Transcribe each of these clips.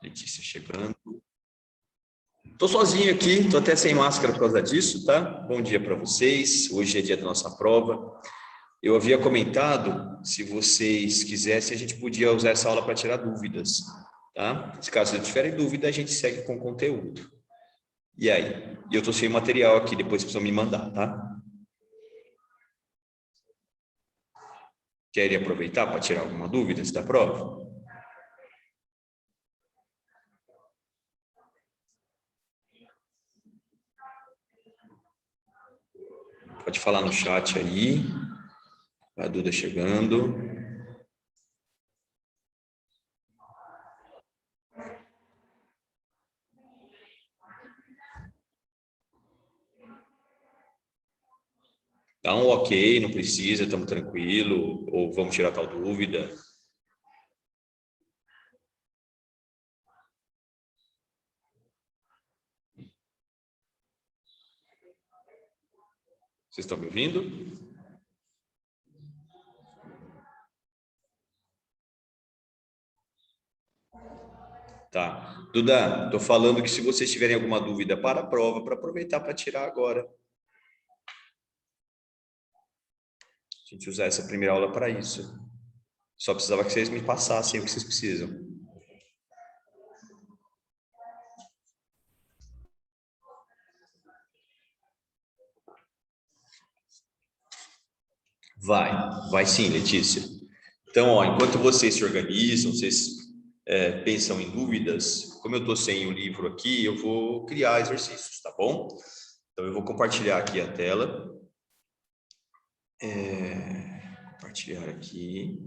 Letícia chegando. Estou sozinho aqui, estou até sem máscara por causa disso, tá? Bom dia para vocês. Hoje é dia da nossa prova. Eu havia comentado, se vocês quisessem, a gente podia usar essa aula para tirar dúvidas, tá? Se caso vocês tiverem dúvida, a gente segue com o conteúdo. E aí? Eu estou sem material aqui, depois precisam me mandar, tá? Querem aproveitar para tirar alguma dúvida da prova? Pode falar no chat aí. A Duda chegando. Dá um ok, não precisa, estamos tranquilo, ou vamos tirar tal dúvida. Vocês estão me ouvindo? Tá. Duda, estou falando que se vocês tiverem alguma dúvida para a prova, para aproveitar para tirar agora. A gente usar essa primeira aula para isso. Só precisava que vocês me passassem o que vocês precisam. Vai sim, Letícia. Então, ó, enquanto vocês se organizam, vocês pensam em dúvidas, como eu estou sem o livro aqui, eu vou criar exercícios, tá bom? Então, eu vou compartilhar aqui a tela. Compartilhar aqui.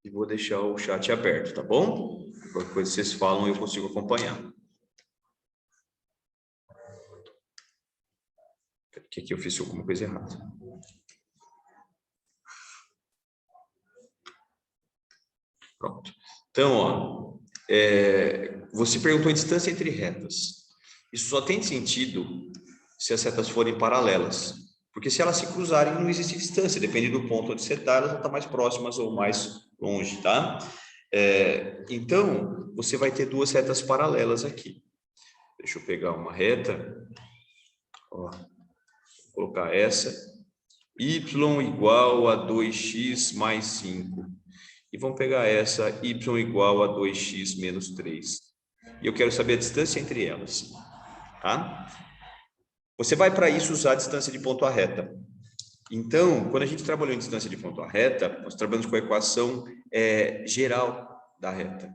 E vou deixar o chat aberto, tá bom? Qualquer coisa que vocês falam, eu consigo acompanhar. Porque aqui eu fiz alguma coisa errada. Pronto. Então, ó, você perguntou a distância entre retas. Isso só tem sentido se as retas forem paralelas. Porque se elas se cruzarem, não existe distância. Depende do ponto onde você está, elas vão estar mais próximas ou mais longe, tá? Então, você vai ter duas retas paralelas aqui. Deixa eu pegar uma reta. Ó, vou colocar essa. Y igual a 2x mais 5. E vamos pegar essa, y igual a 2x menos 3. E eu quero saber a distância entre elas. Tá? Você vai, para isso, usar a distância de ponto à reta. Então, quando a gente trabalhou em distância de ponto à reta, nós trabalhamos com a equação geral da reta.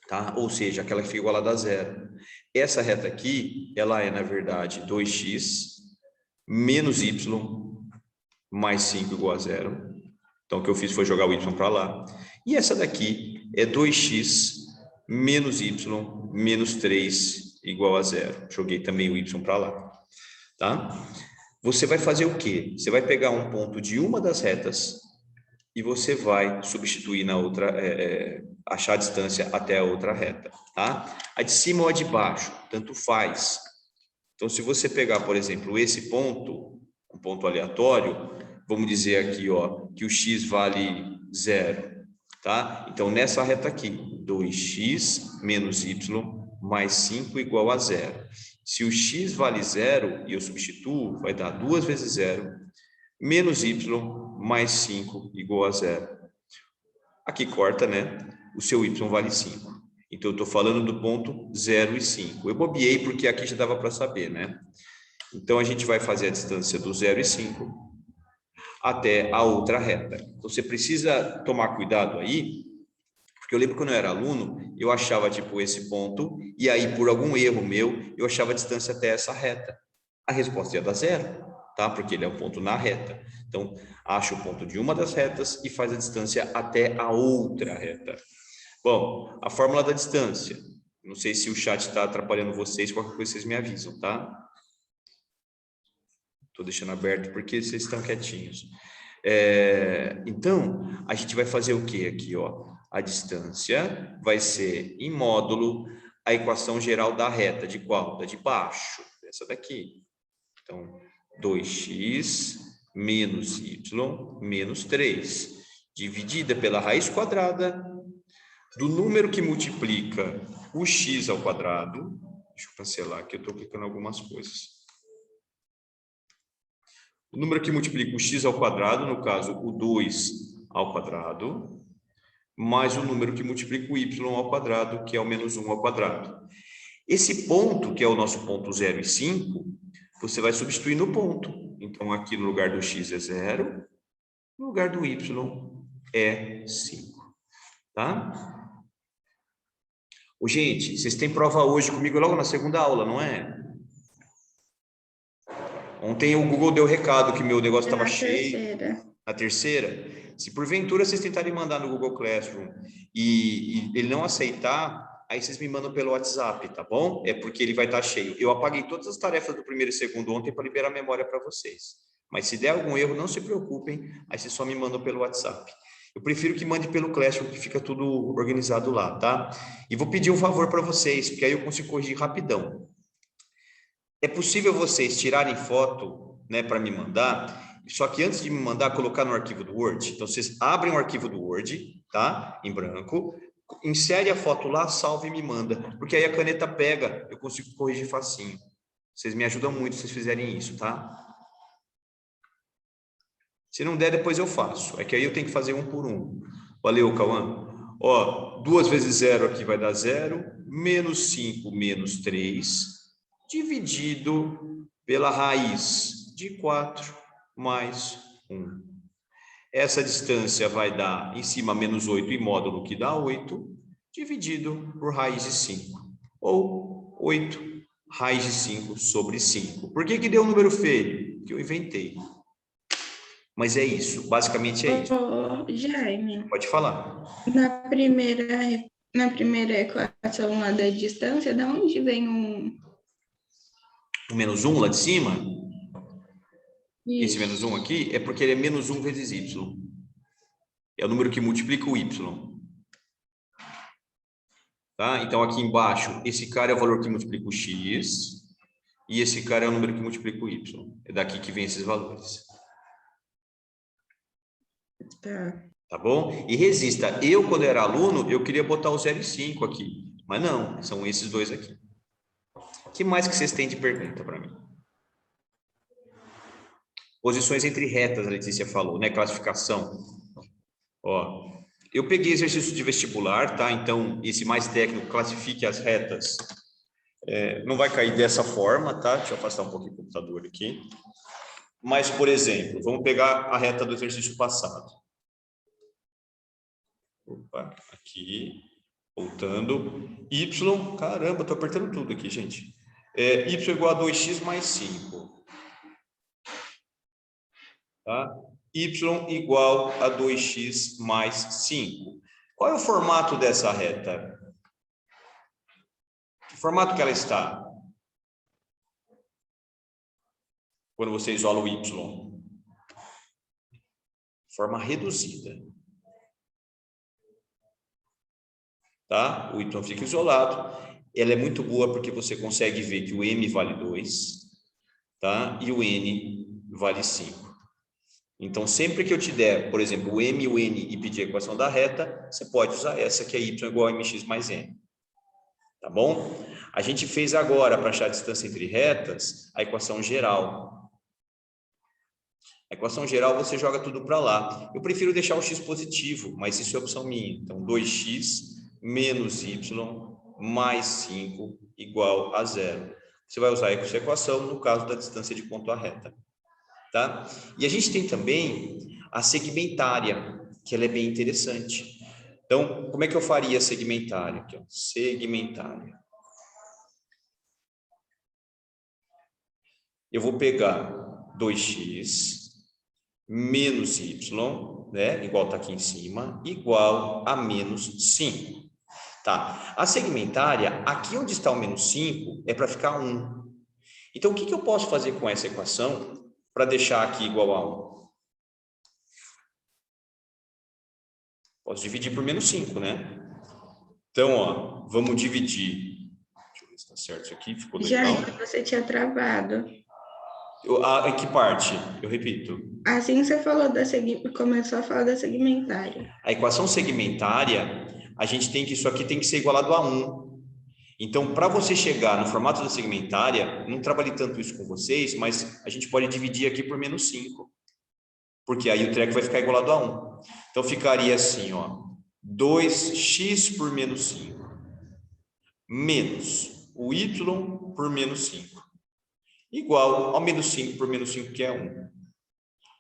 Tá? Ou seja, aquela que fica igualada a zero. Essa reta aqui, ela é, na verdade, 2x menos y mais 5 igual a zero. Então, o que eu fiz foi jogar o y para lá. E essa daqui é 2x menos y menos 3 igual a zero. Joguei também o y para lá. Tá? Você vai fazer o quê? Você vai pegar um ponto de uma das retas e você vai substituir na outra, achar a distância até a outra reta. Tá? A de cima ou a de baixo, tanto faz. Então, se você pegar, por exemplo, esse ponto, um ponto aleatório, vamos dizer aqui, ó, que o x vale 0, tá? Então, nessa reta aqui, 2x menos y mais 5 igual a 0. Se o x vale 0 e eu substituo, vai dar 2 vezes 0, menos y mais 5 igual a 0. Aqui corta, né? O seu y vale 5. Então, eu estou falando do ponto 0 e 5. Eu bobeei porque aqui já dava para saber, né? Então, a gente vai fazer a distância do 0 e 5 até a outra reta. Então, você precisa tomar cuidado aí, porque eu lembro que quando eu era aluno, eu achava, tipo, esse ponto, e aí, por algum erro meu, eu achava a distância até essa reta. A resposta ia dar 0, tá? Porque ele é um ponto na reta. Então, acha o ponto de uma das retas e faz a distância até a outra reta. Bom, a fórmula da distância. Não sei se o chat está atrapalhando vocês, qualquer coisa vocês me avisam, tá? Estou deixando aberto porque vocês estão quietinhos. Então, a gente vai fazer o que aqui, ó? A distância vai ser em módulo a equação geral da reta. De qual? Da de baixo. Essa daqui. Então, 2x menos y menos 3, dividida pela raiz quadrada do número que multiplica o x ao quadrado. Deixa eu cancelar aqui, eu estou clicando algumas coisas. O número que multiplica o x ao quadrado, no caso, o 2 ao quadrado, mais o número que multiplica o y ao quadrado, que é o menos 1 ao quadrado. Esse ponto, que é o nosso ponto 0 e 5, você vai substituir no ponto. Então, aqui no lugar do x é 0, no lugar do y é 5. Tá? Ô, gente, vocês têm prova hoje comigo logo na segunda aula, não é? Ontem o Google deu recado que meu negócio estava cheio. Na terceira? Se porventura vocês tentarem mandar no Google Classroom e ele não aceitar, aí vocês me mandam pelo WhatsApp, tá bom? É porque ele vai estar cheio. Eu apaguei todas as tarefas do primeiro e segundo ontem para liberar a memória para vocês. Mas se der algum erro, não se preocupem, aí vocês só me mandam pelo WhatsApp. Eu prefiro que mande pelo Classroom, que fica tudo organizado lá, tá? E vou pedir um favor para vocês, porque aí eu consigo corrigir rapidão. É possível vocês tirarem foto, né, para me mandar, só que antes de me mandar, colocar no arquivo do Word. Então, vocês abrem o arquivo do Word, tá? Em branco, insere a foto lá, salve e me manda, porque aí a caneta pega, eu consigo corrigir facinho. Vocês me ajudam muito se vocês fizerem isso, tá? Se não der, depois eu faço. É que aí eu tenho que fazer um por um. Valeu, Cauã. Ó, 2 vezes 0 aqui vai dar 0, menos 5 menos 3, dividido pela raiz de 4 mais 1. Essa distância vai dar em cima menos 8 e módulo, que dá 8, dividido por raiz de 5. Ou 8 raiz de 5 sobre 5. Por que deu um número feio? Que eu inventei. Mas é isso, basicamente é isso. Jaime. Pode falar. Na primeira equação lá da distância, de onde vem o menos 1 lá de cima? Isso. Esse menos 1 aqui é porque ele é menos 1 vezes y. É o número que multiplica o y. Tá? Então, aqui embaixo, esse cara é o valor que multiplica o x. E esse cara é o número que multiplica o y. É daqui que vem esses valores. Tá bom? E resista, eu quando era aluno, eu queria botar o 0 e 5 aqui. Mas não, são esses dois aqui. O que mais que vocês têm de pergunta para mim? Posições entre retas, a Letícia falou, né? Classificação. Ó, eu peguei exercício de vestibular, tá? Então, esse mais técnico, classifique as retas. Não vai cair dessa forma, tá? Deixa eu afastar um pouquinho o computador aqui. Mas, por exemplo, vamos pegar a reta do exercício passado. Opa, aqui, voltando. Y, caramba, tô apertando tudo aqui, gente. Y igual a 2x mais 5. Tá? Y igual a 2x mais 5. Qual é o formato dessa reta? Que formato que ela está? Quando você isola o y. Forma reduzida. Tá? O y fica isolado. Ela é muito boa porque você consegue ver que o m vale 2, tá? E o n vale 5. Então, sempre que eu te der, por exemplo, o m e o n e pedir a equação da reta, você pode usar essa, que é y igual a mx mais n. Tá bom? A gente fez agora, para achar a distância entre retas, a equação geral. A equação geral você joga tudo para lá. Eu prefiro deixar o x positivo, mas isso é opção minha. Então, 2x menos y mais 5 igual a 0. Você vai usar essa equação no caso da distância de ponto à reta. Tá? E a gente tem também a segmentária, que ela é bem interessante. Então, como é que eu faria a segmentária? Aqui, ó, segmentária. Eu vou pegar 2x menos y, né, igual está aqui em cima, igual a menos 5. Tá? A segmentária, aqui onde está o menos 5, é para ficar 1. Então, o que eu posso fazer com essa equação para deixar aqui igual a 1? Posso dividir por menos 5, né? Então, ó, vamos dividir. Deixa eu ver se está certo isso aqui, ficou legal. Já você tinha travado. Em que parte? Eu repito. Assim você falou começou a falar da segmentária. A equação segmentária, a gente tem que isso aqui tem que ser igualado a 1. Então, para você chegar no formato da segmentária, não trabalhei tanto isso com vocês, mas a gente pode dividir aqui por menos 5. Porque aí o treco vai ficar igualado a 1. Então, ficaria assim, ó. 2x por menos 5. Menos o y por menos 5. Igual ao menos 5 por menos 5, que é 1.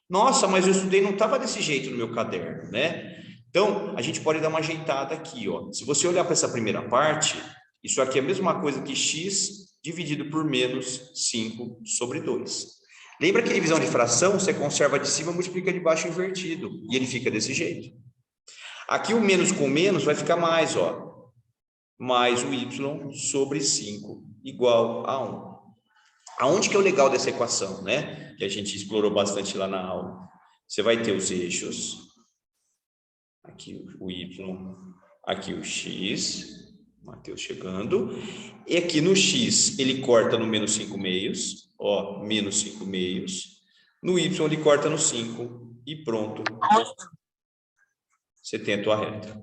Nossa, mas eu estudei, não estava desse jeito no meu caderno, né? Então, a gente pode dar uma ajeitada aqui, ó. Se você olhar para essa primeira parte, isso aqui é a mesma coisa que x dividido por menos 5 sobre 2. Lembra que a divisão de fração, você conserva de cima, multiplica de baixo invertido, e ele fica desse jeito. Aqui o menos com menos vai ficar mais, ó. Mais o y sobre 5 igual a 1. Aonde que é o legal dessa equação, né? Que a gente explorou bastante lá na aula. Você vai ter os eixos, aqui o y, aqui o x, Mateus chegando, e aqui no x ele corta no menos 5 meios, ó, menos 5 meios, no y ele corta no 5 e pronto. Você tem a tua reta.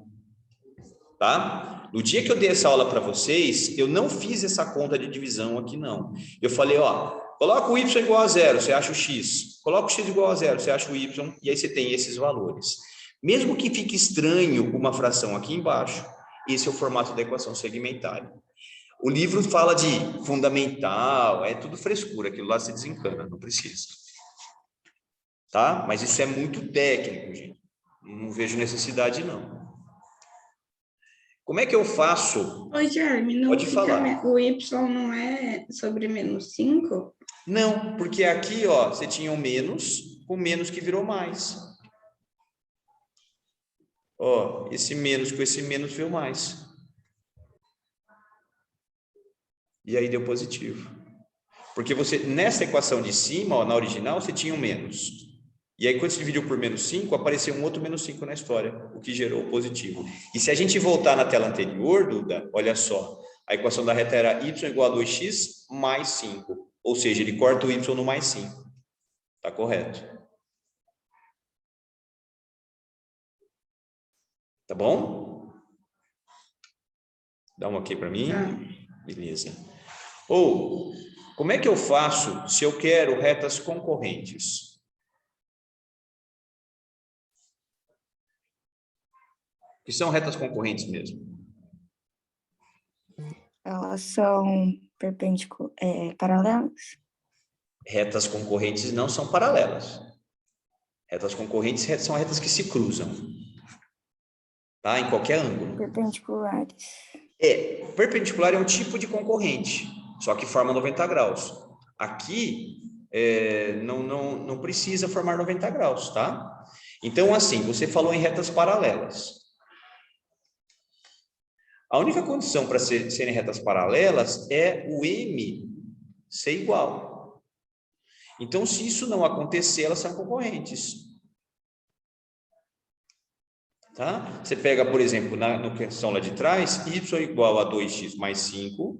Tá? No dia que eu dei essa aula para vocês, eu não fiz essa conta de divisão aqui, não. Eu falei, ó, coloca o y igual a 0, você acha o x. Coloca o x igual a 0, você acha o y, e aí você tem esses valores. Mesmo que fique estranho uma fração aqui embaixo, esse é o formato da equação segmentária. O livro fala de fundamental, é tudo frescura, aquilo lá se desencana, não precisa. Tá? Mas isso é muito técnico, gente. Não vejo necessidade, não. Como é que eu faço? Ô, Jeremy, não Pode fica, falar. o y não é sobre menos 5? Não, porque aqui, ó, você tinha um menos, com menos que virou mais. Ó, esse menos com esse menos veio mais. E aí deu positivo. Porque você, nessa equação de cima, ó, na original, você tinha um menos. E aí, quando você dividiu por menos 5, apareceu um outro menos 5 na história, o que gerou o positivo. E se a gente voltar na tela anterior, Duda, olha só, a equação da reta era y igual a 2x mais 5. Ou seja, ele corta o y no mais 5. Tá correto. Tá bom? Dá um ok para mim? Beleza. Ou, como é que eu faço se eu quero retas concorrentes? O que são retas concorrentes mesmo? Elas são paralelas? Retas concorrentes não são paralelas. Retas concorrentes são retas que se cruzam. Tá? Em qualquer ângulo. Perpendiculares. Perpendicular é um tipo de concorrente, só que forma 90 graus. Aqui, não precisa formar 90 graus, tá? Então, assim, você falou em retas paralelas. A única condição para serem retas paralelas é o M ser igual. Então, se isso não acontecer, elas são concorrentes. Tá? Você pega, por exemplo, na questão lá de trás, y igual a 2x mais 5,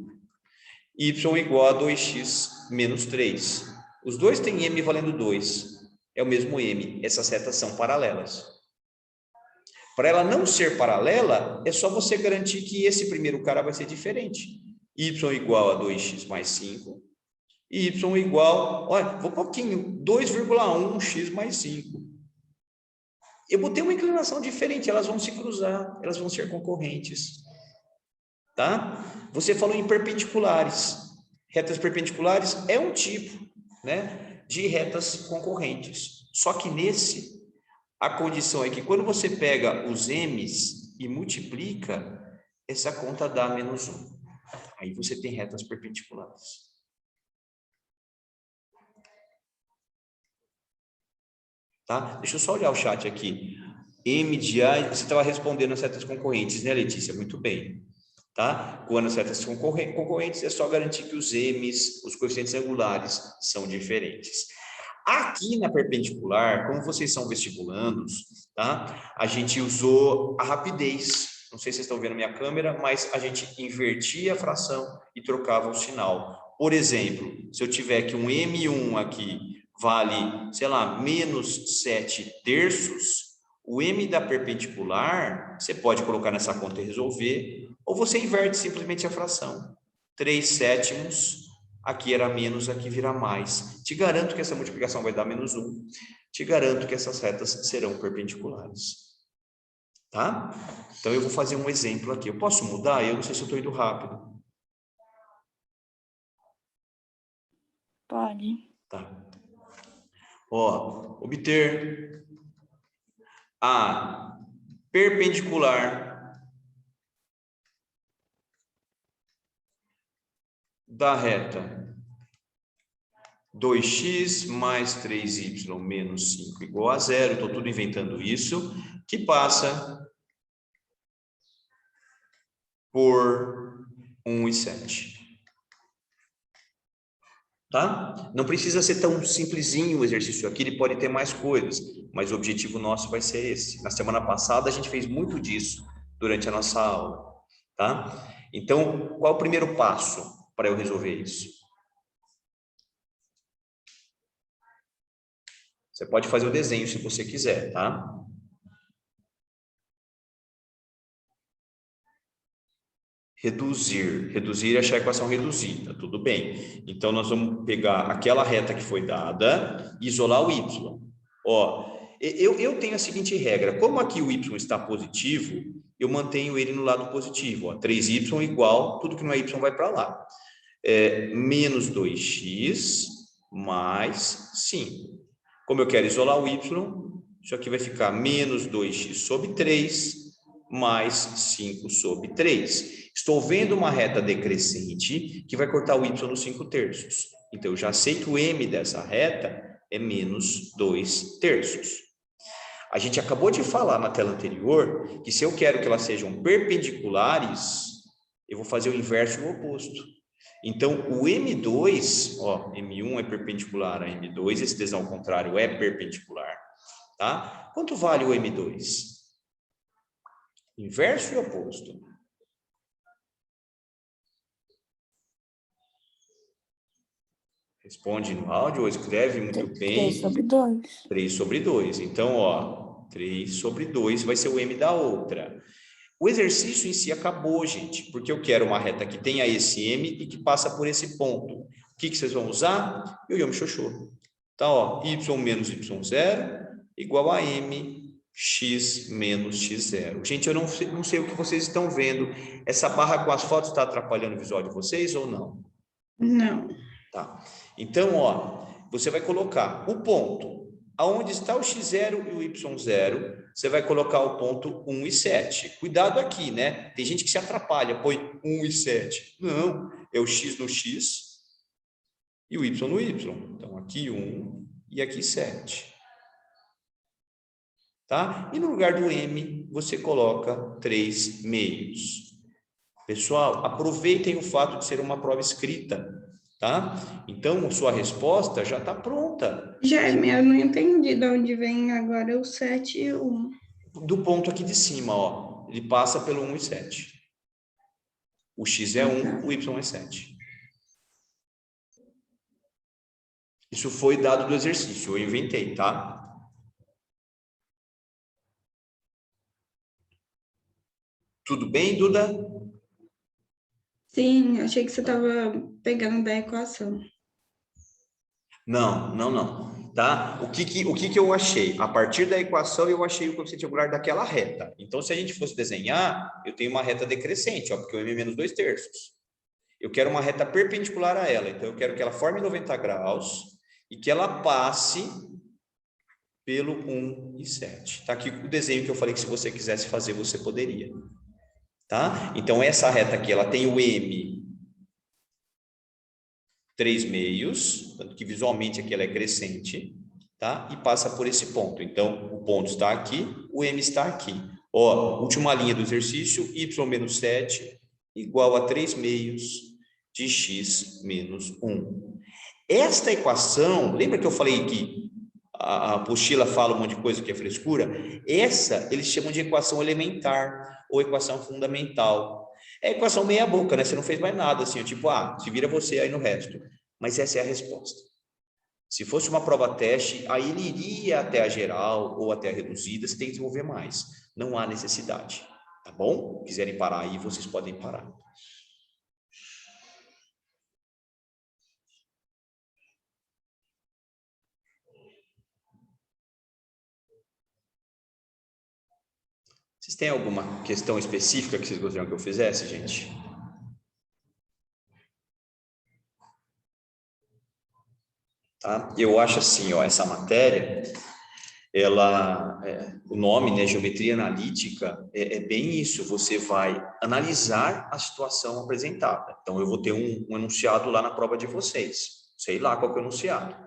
y igual a 2x menos 3. Os dois têm m valendo 2. É o mesmo m. Essas retas são paralelas. Para ela não ser paralela, é só você garantir que esse primeiro cara vai ser diferente. Y igual a 2x mais 5. Y igual, olha, vou um pouquinho, 2,1x mais 5. Eu botei uma inclinação diferente, elas vão se cruzar, elas vão ser concorrentes. Tá? Você falou em perpendiculares. Retas perpendiculares é um tipo, né, de retas concorrentes. Só que nesse, a condição é que quando você pega os m's e multiplica, essa conta dá menos 1. Aí você tem retas perpendiculares. Tá? Deixa eu só olhar o chat aqui. M de A, você estava respondendo as retas concorrentes, né, Letícia? Muito bem. Tá? Quando as retas são concorrentes, é só garantir que os M's, os coeficientes angulares, são diferentes. Aqui na perpendicular, como vocês são vestibulandos, tá? A gente usou a rapidez. Não sei se vocês estão vendo minha câmera, mas a gente invertia a fração e trocava o sinal. Por exemplo, se eu tiver que um M1 aqui vale, sei lá, menos 7/3, o M da perpendicular, você pode colocar nessa conta e resolver, ou você inverte simplesmente a fração. 3/7, aqui era menos, aqui vira mais. Te garanto que essa multiplicação vai dar -1. Te garanto que essas retas serão perpendiculares. Tá? Então, eu vou fazer um exemplo aqui. Eu posso mudar? Eu não sei se eu estou indo rápido. Pode. Tá. Ó, obter a perpendicular da reta 2x mais 3y menos 5 igual a 0, estou tudo inventando isso, que passa por 1/7. Tá? Não precisa ser tão simplesinho o exercício aqui, ele pode ter mais coisas, mas o objetivo nosso vai ser esse. Na semana passada a gente fez muito disso durante a nossa aula, tá? Então, qual o primeiro passo para eu resolver isso? Você pode fazer o desenho se você quiser, tá? Reduzir é achar a equação reduzida, tudo bem. Então, nós vamos pegar aquela reta que foi dada e isolar o y. Ó, eu tenho a seguinte regra, como aqui o y está positivo, eu mantenho ele no lado positivo, ó, 3y igual, tudo que não é y vai para lá. Menos 2x mais 5. Como eu quero isolar o y, isso aqui vai ficar menos 2x sobre 3 mais 5 sobre 3. Estou vendo uma reta decrescente que vai cortar o y nos 5/3. Então, eu já sei que o m dessa reta é menos 2/3. A gente acabou de falar na tela anterior que se eu quero que elas sejam perpendiculares, eu vou fazer o inverso e o oposto. Então, o M2, ó, M1 é perpendicular a M2, esse desenho ao contrário é perpendicular, tá? Quanto vale o M2? Inverso e oposto. Responde no áudio ou escreve muito bem. 3/2. 3/2. Então, ó, 3/2 vai ser o M da outra. O exercício em si acabou, gente, porque eu quero uma reta que tenha esse M e que passa por esse ponto. O que vocês vão usar? Yoyomi Xoxô. Então, ó, y menos y0 igual a mx menos x0. Gente, eu não sei o que vocês estão vendo. Essa barra com as fotos está atrapalhando o visual de vocês ou não? Não. Tá. Então, ó, você vai colocar o ponto aonde está o x0 e o y0, você vai colocar o ponto 1 e 7. Cuidado aqui, né? Tem gente que se atrapalha, põe 1 e 7. Não, é o x no x e o y no y. Então, aqui 1 e aqui 7. Tá? E no lugar do m, você coloca 3/2. Pessoal, aproveitem o fato de ser uma prova escrita, tá? Então, sua resposta já está pronta. Jaime, eu não entendi de onde vem agora o 7 e o 1. Do ponto aqui de cima, ó, ele passa pelo 1 e 7. O x é 1, o y é 7. Isso foi dado do exercício, eu inventei, tá? Tudo bem, Duda? Sim, achei que você estava pegando da equação. Não, tá? O que eu achei? A partir da equação, eu achei o coeficiente angular daquela reta. Então, se a gente fosse desenhar, eu tenho uma reta decrescente, ó, porque o m é menos 2/3. Eu quero uma reta perpendicular a ela, então eu quero que ela forme 90 graus e que ela passe pelo 1 e 7. Tá aqui o desenho que eu falei que se você quisesse fazer, você poderia. Tá? Então, essa reta aqui, ela tem o m 3/2, tanto que visualmente aqui ela é crescente, tá? E passa por esse ponto. Então, o ponto está aqui, o m está aqui. Ó, última linha do exercício, y menos 7 igual a 3/2 de x menos 1. Esta equação, lembra que eu falei que a apostila fala um monte de coisa que é frescura? Essa eles chamam de equação elementar ou equação fundamental. É equação meia boca, né? Você não fez mais nada, assim, tipo, se vira você aí no resto. Mas essa é a resposta. Se fosse uma prova teste, aí ele iria até a geral ou até a reduzida, você tem que desenvolver mais. Não há necessidade, tá bom? Quiserem parar aí, vocês podem parar. Vocês têm alguma questão específica que vocês gostariam que eu fizesse, gente? Tá? Eu acho assim, ó, essa matéria, o nome, né, geometria analítica, é bem isso, você vai analisar a situação apresentada. Então, eu vou ter um enunciado lá na prova de vocês, sei lá qual que é o enunciado.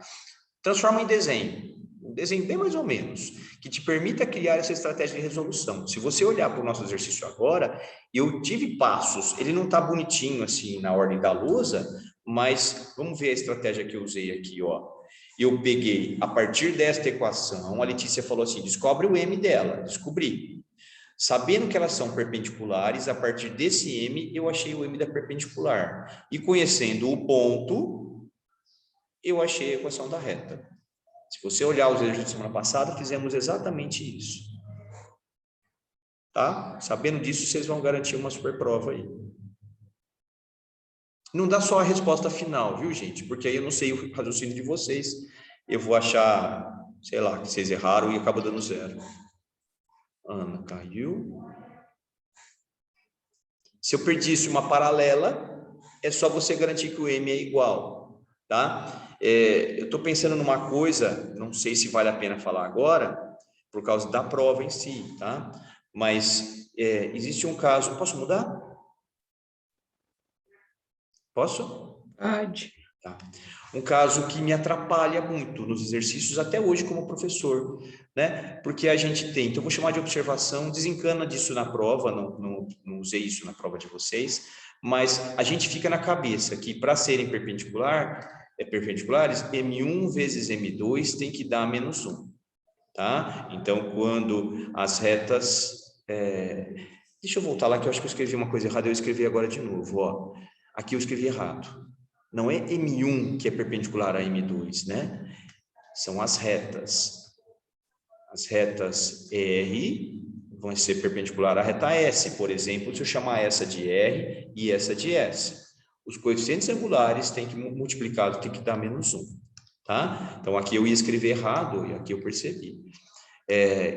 Transforma em desenho, um desenho bem mais ou menos, que te permita criar essa estratégia de resolução. Se você olhar para o nosso exercício agora, eu tive passos, ele não está bonitinho assim na ordem da lousa, mas vamos ver a estratégia que eu usei aqui, ó. Eu peguei, a partir desta equação, a Letícia falou assim, descobre o M dela, descobri. Sabendo que elas são perpendiculares, a partir desse M, eu achei o M da perpendicular. E conhecendo o ponto, eu achei a equação da reta. Se você olhar os exercícios da semana passada, fizemos exatamente isso. Tá? Sabendo disso, vocês vão garantir uma super prova aí. Não dá só a resposta final, viu, gente? Porque aí eu não sei o raciocínio de vocês. Eu vou achar, sei lá, que vocês erraram e acaba dando 0. Ana caiu. Se eu perdisse uma paralela, é só você garantir que o M é igual, tá? Eu estou pensando numa coisa, não sei se vale a pena falar agora, por causa da prova em si, tá? Mas existe um caso... Posso mudar? Posso? Pode. Tá. Um caso que me atrapalha muito nos exercícios, até hoje como professor, né? Porque a gente tem, então eu vou chamar de observação, desencana disso na prova, não usei isso na prova de vocês, mas a gente fica na cabeça que para serem perpendiculares, M1 vezes M2 tem que dar menos 1, tá? Então, quando as retas... deixa eu voltar lá, que eu acho que eu escrevi uma coisa errada, eu escrevi agora de novo, ó. Aqui eu escrevi errado. Não é M1 que é perpendicular a M2, né? São as retas. As retas R vão ser perpendicular à reta S, por exemplo, se eu chamar essa de R e essa de S. Os coeficientes angulares têm que multiplicado, tem que dar menos 1, tá? Então, aqui eu ia escrever errado e aqui eu percebi.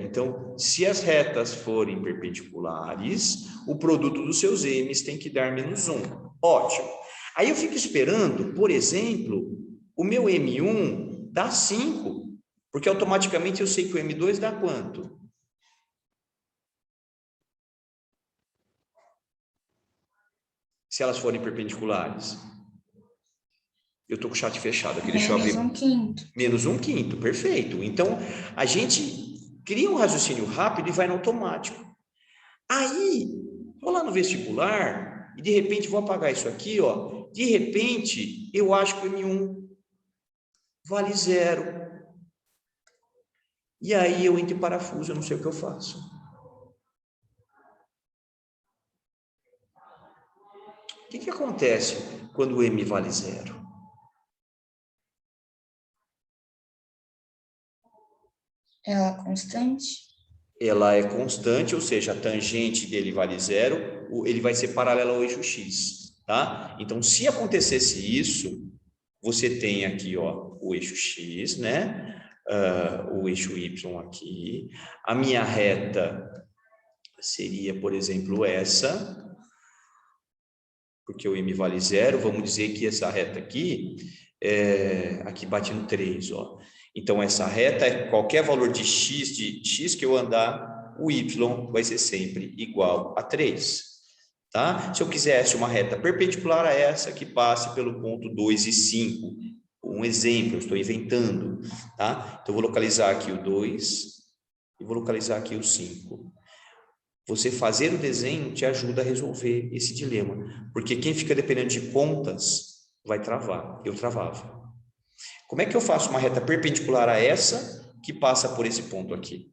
Então, se as retas forem perpendiculares, o produto dos seus M's tem que dar menos 1. Ótimo. Aí eu fico esperando, por exemplo, o meu M1 dá 5, porque automaticamente eu sei que o M2 dá quanto? Se elas forem perpendiculares. Eu estou com o chat fechado aqui, deixa eu abrir. Menos 1/5. Menos 1/5, perfeito. Então, a gente cria um raciocínio rápido e vai no automático. Aí, vou lá no vestibular e de repente vou apagar isso aqui, ó. De repente, eu acho que o M1 vale 0. E aí eu entro em parafuso, eu não sei o que eu faço. O que acontece quando o M vale 0? Ela é constante? Ela é constante, ou seja, a tangente dele vale 0, ele vai ser paralelo ao eixo X, tá? Então, se acontecesse isso, você tem aqui, ó, o eixo X, né? O eixo Y aqui. A minha reta seria, por exemplo, essa, porque o M vale 0, vamos dizer que essa reta aqui, aqui bate no 3, ó. Então, essa reta é qualquer valor de x que eu andar, o y vai ser sempre igual a 3, tá? Se eu quisesse uma reta perpendicular a essa, que passe pelo ponto 2 e 5, um exemplo, eu estou inventando, tá? Então, eu vou localizar aqui o 2 e vou localizar aqui o 5. Você fazer o desenho te ajuda a resolver esse dilema, porque quem fica dependendo de contas vai travar. Eu travava. Como é que eu faço uma reta perpendicular a essa que passa por esse ponto aqui?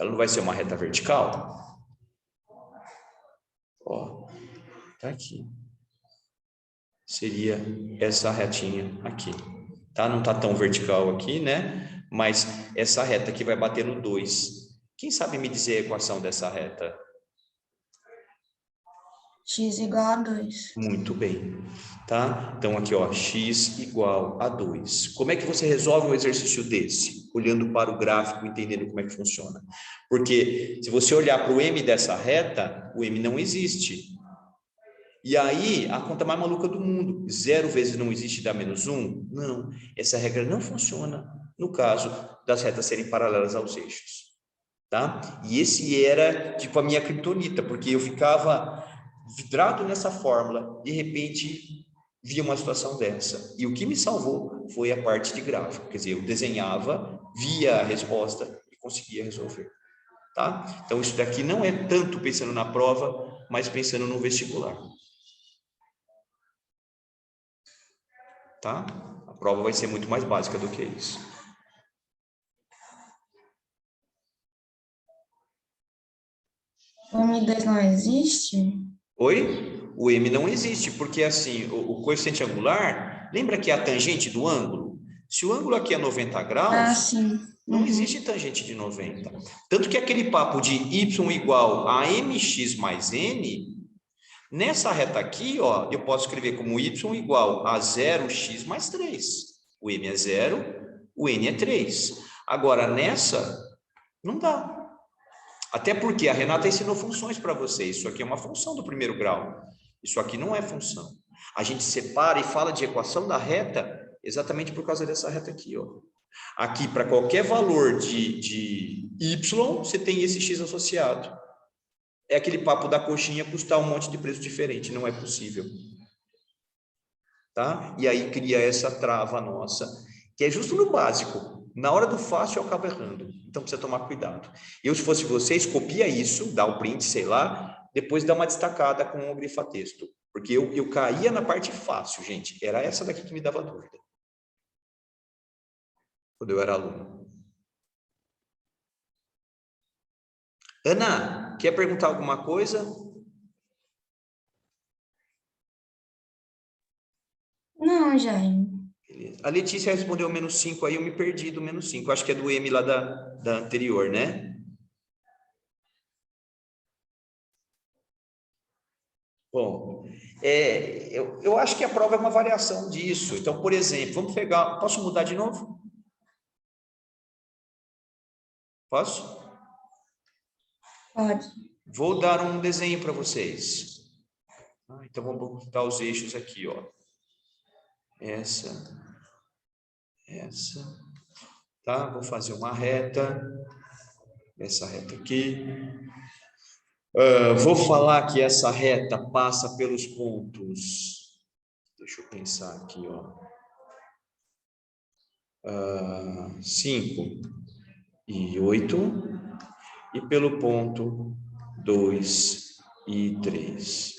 Ela não vai ser uma reta vertical? Ó, tá aqui. Seria essa retinha aqui. Tá? Não tá tão vertical aqui, né? Mas essa reta aqui vai bater no 2. Quem sabe me dizer a equação dessa reta? X igual a 2. Muito bem, tá? Então aqui, ó, x igual a 2. Como é que você resolve um exercício desse? Olhando para o gráfico, entendendo como é que funciona. Porque se você olhar para o m dessa reta, o m não existe. E aí, a conta mais maluca do mundo, 0 vezes não existe dá menos 1? Não, essa regra não funciona no caso das retas serem paralelas aos eixos, tá? E esse era, tipo, a minha criptonita, porque eu ficava vidrado nessa fórmula, de repente via uma situação dessa. E o que me salvou foi a parte de gráfico, quer dizer, eu desenhava, via a resposta e conseguia resolver, tá? Então, isso daqui não é tanto pensando na prova, mas pensando no vestibular. Tá? A prova vai ser muito mais básica do que isso. O M2 não existe? Oi? O M não existe, porque assim, o coeficiente angular, lembra que é a tangente do ângulo? Se o ângulo aqui é 90 graus, Ah, sim. não existe tangente de 90. Tanto que aquele papo de y igual a mx mais n, nessa reta aqui, ó, eu posso escrever como y igual a 0x mais 3. O m é 0, o n é 3. Agora, nessa, não dá. Até porque a Renata ensinou funções para vocês. Isso aqui é uma função do primeiro grau. Isso aqui não é função. A gente separa e fala de equação da reta exatamente por causa dessa reta aqui, ó. Aqui, para qualquer valor de y, você tem esse x associado. É aquele papo da coxinha custar um monte de preço diferente. Não é possível. Tá? E aí cria essa trava nossa, que é justo no básico. Na hora do fácil eu acabo errando. Então precisa tomar cuidado. Eu, se fosse vocês, copia isso, dá o print, sei lá, depois dá uma destacada com o grifa-texto. Porque eu caía na parte fácil, gente. Era essa daqui que me dava dúvida. Quando eu era aluno. Ana, quer perguntar alguma coisa? Não, Jaime. Beleza. A Letícia respondeu menos 5, aí eu me perdi do menos 5. Acho que é do M lá da anterior, né? Bom, eu acho que a prova é uma variação disso. Então, por exemplo, vamos pegar... Posso mudar de novo? Posso? Pode. Vou dar um desenho para vocês. Então, vamos botar os eixos aqui, ó. Essa. Tá? Vou fazer uma reta. Essa reta aqui. Vou falar que essa reta passa pelos pontos. Deixa eu pensar aqui, ó. 5 e 8. E pelo ponto 2 e 3.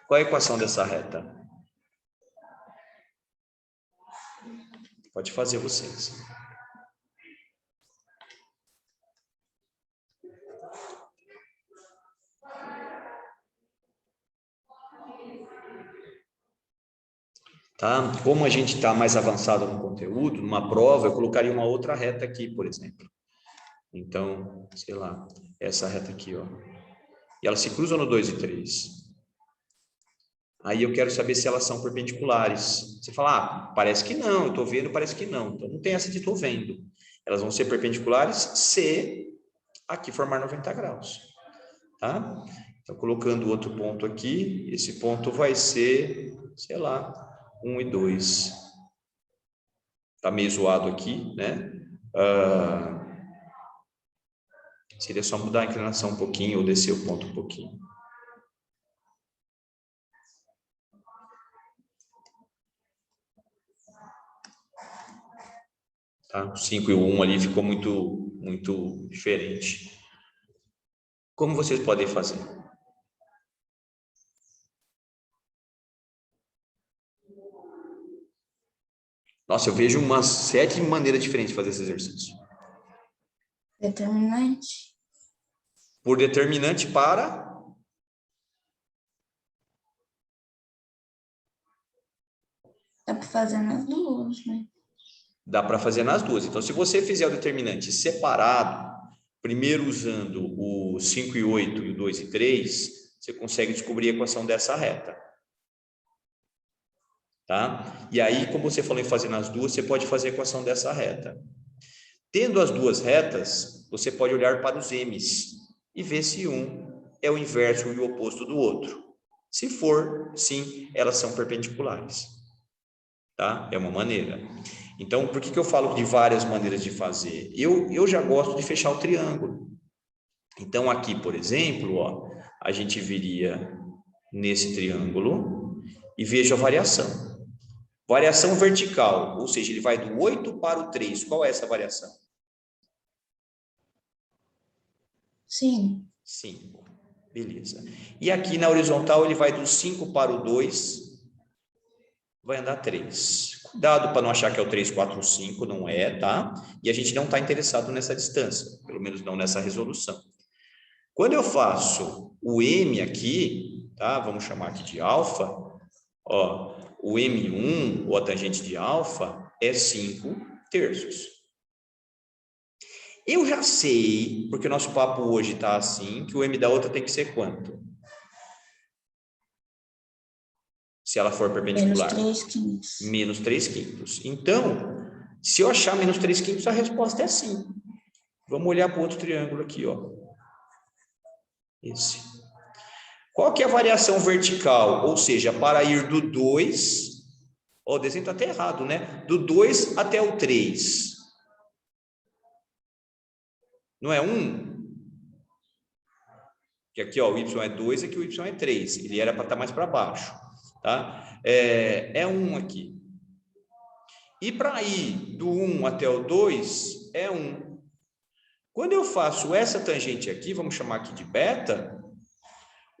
Qual é a equação dessa reta? Pode fazer vocês. Tá? Como a gente está mais avançado no conteúdo, numa prova, eu colocaria uma outra reta aqui, por exemplo. Então, sei lá, essa reta aqui, ó. E elas se cruzam no 2 e 3. Aí eu quero saber se elas são perpendiculares. Você fala, parece que não, eu estou vendo, parece que não. Então, não tem essa de estou vendo. Elas vão ser perpendiculares se aqui formar 90 graus. Tá? Então, colocando outro ponto aqui, esse ponto vai ser, sei lá, 1 e 2. Tá meio zoado aqui, né? Seria só mudar a inclinação um pouquinho ou descer o ponto um pouquinho. Tá? O 5 e o 1 ali ficou muito diferente. Como vocês podem fazer? Nossa, eu vejo umas 7 maneiras diferentes de fazer esse exercício. Determinante. Por determinante para... Dá para fazer nas duas, né? Dá para fazer nas duas. Então, se você fizer o determinante separado, primeiro usando o 5 e 8 e o 2 e 3, você consegue descobrir a equação dessa reta. Tá? E aí, como você falou em fazer nas duas, você pode fazer a equação dessa reta. Tendo as duas retas, você pode olhar para os m's e ver se um é o inverso e o oposto do outro. Se for, sim, elas são perpendiculares. Tá? É uma maneira. Então, por que eu falo de várias maneiras de fazer? Eu já gosto de fechar o triângulo. Então, aqui, por exemplo, ó, a gente viria nesse triângulo e veja a variação. Variação vertical, ou seja, ele vai do 8 para o 3. Qual é essa variação? 5. 5. Beleza. E aqui na horizontal ele vai do 5 para o 2, vai andar 3. Cuidado para não achar que é o 3, 4, 5, não é, tá? E a gente não está interessado nessa distância, pelo menos não nessa resolução. Quando eu faço o M aqui, tá? Vamos chamar aqui de alfa, ó, o M1, ou a tangente de alfa, é 5 terços. Eu já sei, porque o nosso papo hoje está assim, que o M da outra tem que ser quanto? Se ela for perpendicular. Menos 3/5. Menos 3/5. Então, se eu achar menos 3/5, a resposta é sim. Vamos olhar para o outro triângulo aqui, ó. Esse. Qual que é a variação vertical? Ou seja, para ir do 2, ó, o desenho está até errado, né? Do 2 até o 3. Não é 1? Que aqui, ó, o y é 2, aqui o y é 3. Ele era para estar mais para baixo, tá? É 1 aqui. E para ir do 1 até o 2, é 1. Quando eu faço essa tangente aqui, vamos chamar aqui de beta,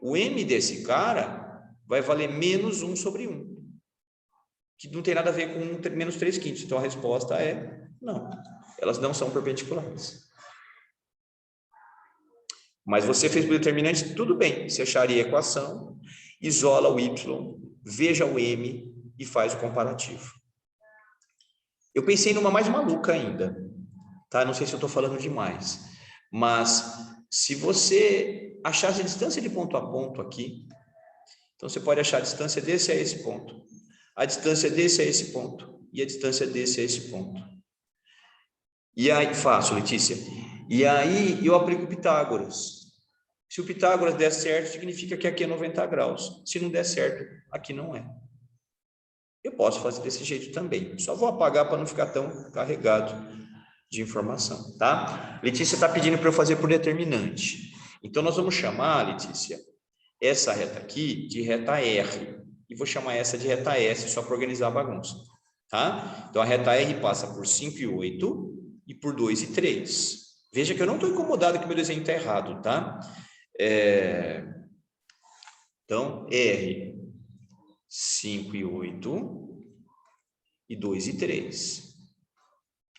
o m desse cara vai valer menos 1 sobre 1. Que não tem nada a ver com menos 3/5. Então, a resposta é não. Elas não são perpendiculares. Mas você fez o determinante, tudo bem. Você acharia a equação, isola o y, veja o m e faz o comparativo. Eu pensei numa mais maluca ainda, tá? Não sei se eu estou falando demais, mas se você achasse a distância de ponto a ponto aqui, então você pode achar a distância desse a esse ponto, a distância desse a esse ponto e a distância desse a esse ponto. E aí, fácil, Letícia. E aí eu aplico Pitágoras. Se o Pitágoras der certo, significa que aqui é 90 graus. Se não der certo, aqui não é. Eu posso fazer desse jeito também. Só vou apagar para não ficar tão carregado de informação, tá? Letícia está pedindo para eu fazer por determinante. Então, nós vamos chamar, Letícia, essa reta aqui de reta R. E vou chamar essa de reta S, só para organizar a bagunça, tá? Então, a reta R passa por 5 e 8 e por 2 e 3. Veja que eu não estou incomodado que meu desenho está errado, tá? Então, R, 5 e 8 e 2 e 3.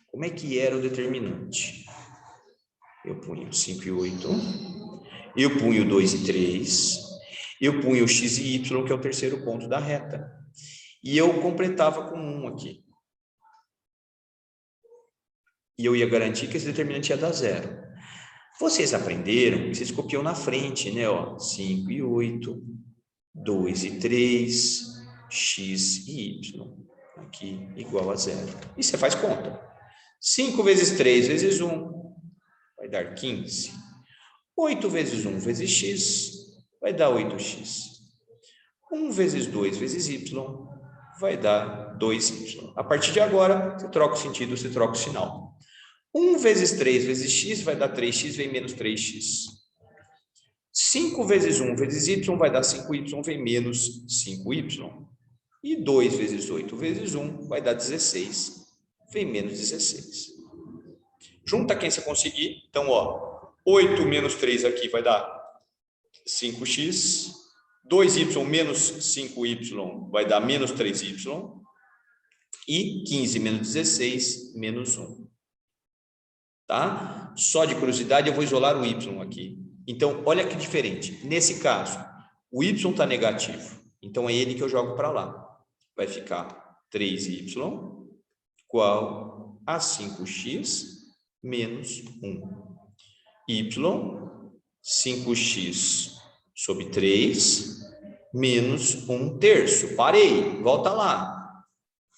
Como é que era o determinante? Eu punho 5 e 8, eu punho 2 e 3, eu punho x e y, que é o terceiro ponto da reta. E eu completava com 1 aqui. E eu ia garantir que esse determinante ia dar 0. Vocês aprenderam que vocês copiam na frente, né? Ó, 5 e 8, 2 e 3, x e y. Aqui igual a 0. E você faz conta. 5 vezes 3 vezes 1 vai dar 15. 8 vezes 1 vezes x vai dar 8x. 1 vezes 2 vezes y vai dar 2y. A partir de agora, você troca o sentido, você troca o sinal. 1 vezes 3 vezes x vai dar 3x, vem menos 3x. 5 vezes 1 vezes y vai dar 5y, vem menos 5y. E 2 vezes 8 vezes 1 vai dar 16, vem menos 16. Junta quem você conseguir. Então, ó, 8 menos 3 aqui vai dar 5x. 2y menos 5y vai dar menos 3y. E 15 menos 16, menos 1. tá? Só de curiosidade, eu vou isolar o y aqui. Então, olha que diferente. Nesse caso, o y está negativo. Então, é ele que eu jogo para lá. Vai ficar 3y igual a 5x menos 1. Y, 5x sobre 3, menos 1/3. Parei, volta lá.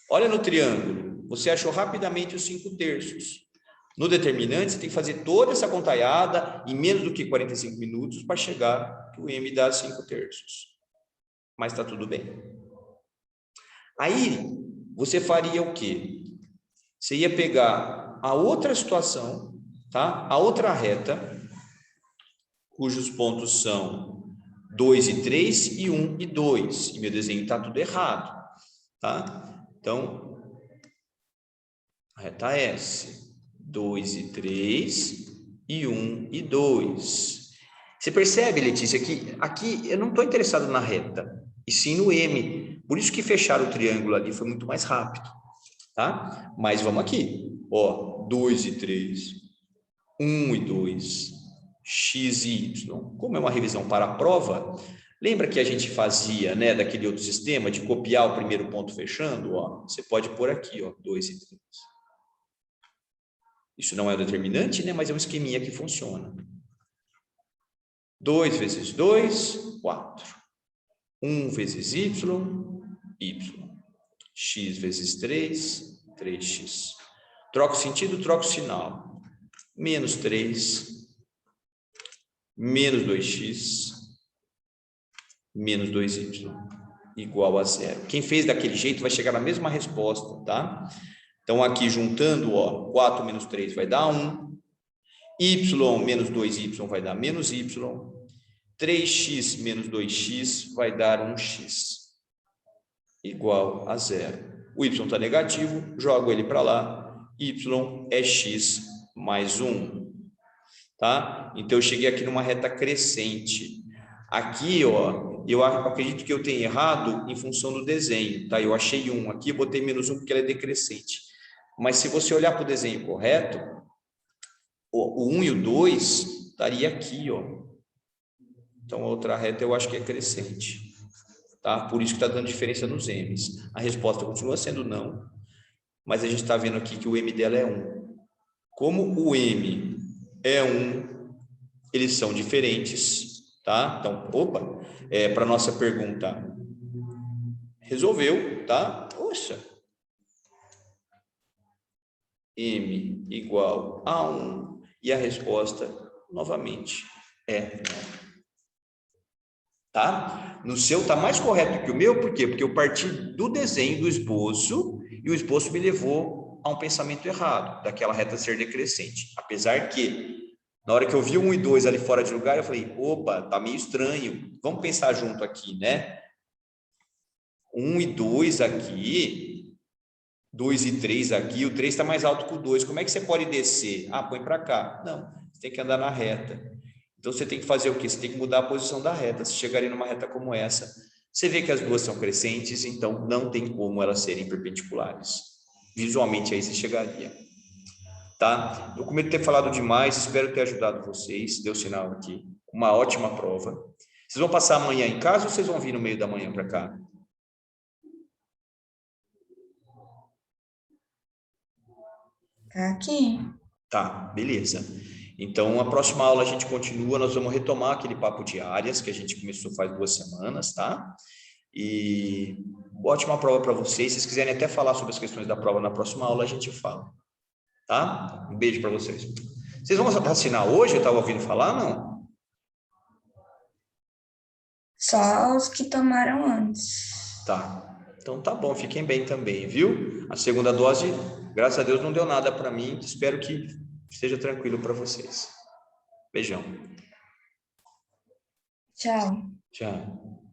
Olha no triângulo, você achou rapidamente os 5/3. No determinante, você tem que fazer toda essa contaiada em menos do que 45 minutos para chegar que o m dá 5/3. Mas está tudo bem. Aí, você faria o quê? Você ia pegar a outra situação, tá? A outra reta, cujos pontos são 2 e 3 e 1 e 2. E meu desenho está tudo errado, tá? Então, a reta S, 2 e 3 e 1 e 2. Você percebe, Letícia, que aqui eu não estou interessado na reta, e sim no M. Por isso que fechar o triângulo ali foi muito mais rápido, tá? Mas vamos aqui, ó, 2 e 3, 1 e 2, x e y. Como é uma revisão para a prova, lembra que a gente fazia, né, daquele outro sistema de copiar o primeiro ponto fechando? Ó, você pode pôr aqui, ó, 2 e 3. Isso não é o determinante, né, mas é um esqueminha que funciona. 2 vezes 2, 4. 1 vezes y, y. X vezes 3, 3x. Troca o sentido, troca o sinal. Menos 3, menos 2x, menos 2y, igual a 0. Quem fez daquele jeito vai chegar na mesma resposta, tá? Então, aqui juntando, ó, 4 menos 3 vai dar 1. Y menos 2y vai dar menos y. 3x menos 2x vai dar 1x. Igual a 0. O y está negativo, jogo ele para lá. Y é x mais 1. Tá? Então, eu cheguei aqui numa reta crescente. Aqui, ó, eu acredito que eu tenho errado em função do desenho, tá? Eu achei 1 aqui, eu botei menos 1 porque ela é decrescente. Mas se você olhar para o desenho correto, o 1 e o 2 estaria aqui, ó. Então, a outra reta eu acho que é crescente. Tá? Por isso que está dando diferença nos M's. A resposta continua sendo não, mas a gente está vendo aqui que o M dela é 1. Como o M é 1, eles são diferentes, tá? Então, opa, para nossa pergunta, resolveu, tá? Poxa. M igual a 1 e a resposta, novamente, é não. Tá? No seu está mais correto que o meu, por quê? Porque eu parti do desenho do esboço e o esboço me levou a um pensamento errado, daquela reta ser decrescente. Apesar que, na hora que eu vi 1 e 2 ali fora de lugar, eu falei, opa, tá meio estranho. Vamos pensar junto aqui, né? 1 e 2 aqui, 2 e 3 aqui, o 3 está mais alto que o 2. Como é que você pode descer? Ah, põe para cá. Não, você tem que andar na reta. Então, você tem que fazer o quê? Você tem que mudar a posição da reta. Se chegarem numa reta como essa, você vê que as duas são crescentes, então não tem como elas serem perpendiculares. Visualmente, aí você chegaria. Tá? Eu cometo ter falado demais, espero ter ajudado vocês. Deu sinal aqui. Uma ótima prova. Vocês vão passar amanhã em casa ou vocês vão vir no meio da manhã para cá? Tá aqui. Tá, beleza. Então, a próxima aula a gente continua, nós vamos retomar aquele papo de áreas que a gente começou faz 2 semanas, tá? E ótima prova para vocês. Se vocês quiserem até falar sobre as questões da prova na próxima aula, a gente fala, tá? Um beijo para vocês. Vocês vão vacinar hoje? Eu estava ouvindo falar, não? Só os que tomaram antes. Tá. Então, tá bom. Fiquem bem também, viu? A segunda dose, graças a Deus, não deu nada para mim. Espero que esteja tranquilo para vocês. Beijão. Tchau. Tchau.